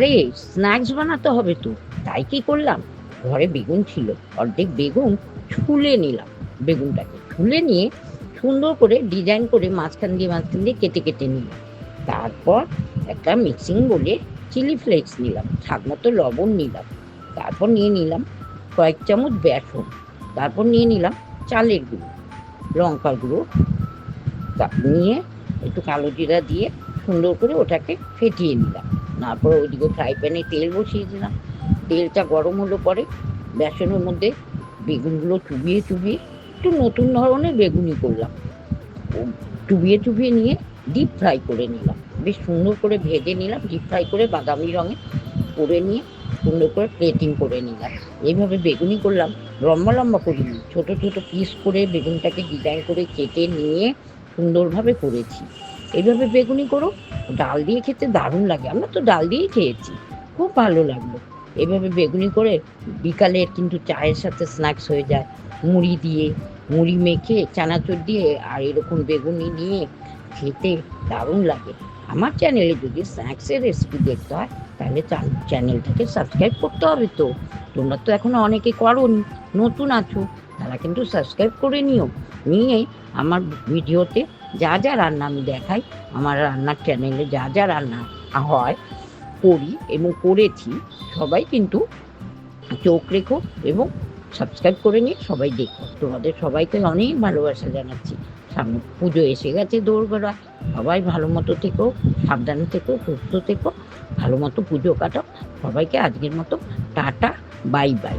আরে স্ন্যাক্স বানাতে হবে তো, তাই কি করলাম, ঘরে বেগুন ছিল, অর্ধেক বেগুন ছুলে নিলাম। বেগুনটাকে ছুলে নিয়ে সুন্দর করে ডিজাইন করে মাঝখান দিয়ে কেটে কেটে নিলাম। তারপর একটা মিক্সিং বলে চিলি ফ্লেক্স নিলাম, স্বাদ মতো লবণ নিলাম। তারপর নিয়ে নিলাম কয়েক চামচ বেসন। তারপর নিয়ে নিলাম চালের গুঁড়ো, লঙ্কার গুঁড়ো, নিয়ে একটু কালো জিরা দিয়ে সুন্দর করে ওটাকে ফেটিয়ে নিলাম। তারপর ওইদিকে ফ্রাই প্যানে তেল বসিয়ে দিলাম। তেলটা গরম হলো পরে বেসনের মধ্যে বেগুনগুলো চুবিয়ে চুবিয়ে একটু নতুন ধরনের বেগুনি করলাম। চুবিয়ে চুবিয়ে নিয়ে ডিপ ফ্রাই করে নিলাম, বেশ সুন্দর করে ভেজে নিলাম, ডিপ ফ্রাই করে বাদামি রঙে করে নিয়ে সুন্দর করে প্লেটিং করে নিলাম। এইভাবে বেগুনি করলাম, লম্বা লম্বা করিনি, ছোট ছোট পিস করে বেগুনটাকে ডিজাইন করে কেটে নিয়ে সুন্দরভাবে করেছি। এইভাবে বেগুনি করো, ডাল দিয়ে খেতে দারুণ লাগে। আমরা তো ডাল দিয়েই খেয়েছি, খুব ভালো লাগলো। এভাবে বেগুনি করে বিকালের কিন্তু চায়ের সাথে স্ন্যাক্স হয়ে যায়। মুড়ি দিয়ে, মুড়ি মেখে চানাচুর দিয়ে আর এরকম বেগুনি নিয়ে খেতে দারুণ লাগে। আমার চ্যানেলে যদি স্ন্যাক্সের রেসিপি দেখতে হয় তাহলে চ্যানেলটাকে সাবস্ক্রাইব করতে হবে তো। তোমরা তো এখনো অনেকে করোনি, নতুন আছো, তারা কিন্তু সাবস্ক্রাইব করে নিও। নিয়ে আমার ভিডিওতে যা যা রান্না আমি দেখাই, আমার রান্নার চ্যানেলে যা যা রান্না হয়, করি এবং করেছি, সবাই কিন্তু চোখ রেখো এবং সাবস্ক্রাইব করে নিয়ে সবাই দেখো। তোমাদের সবাইকে অনেক ভালোবাসা জানাচ্ছি। সামনে পুজো এসে গেছে দোরগোড়ায়, সবাই ভালো মতো থেকো, সাবধানে থেকো, সুস্থ থেকো, ভালো মতো পুজো কাটাও। সবাইকে আজকের মতো টাটা, বাই বাই।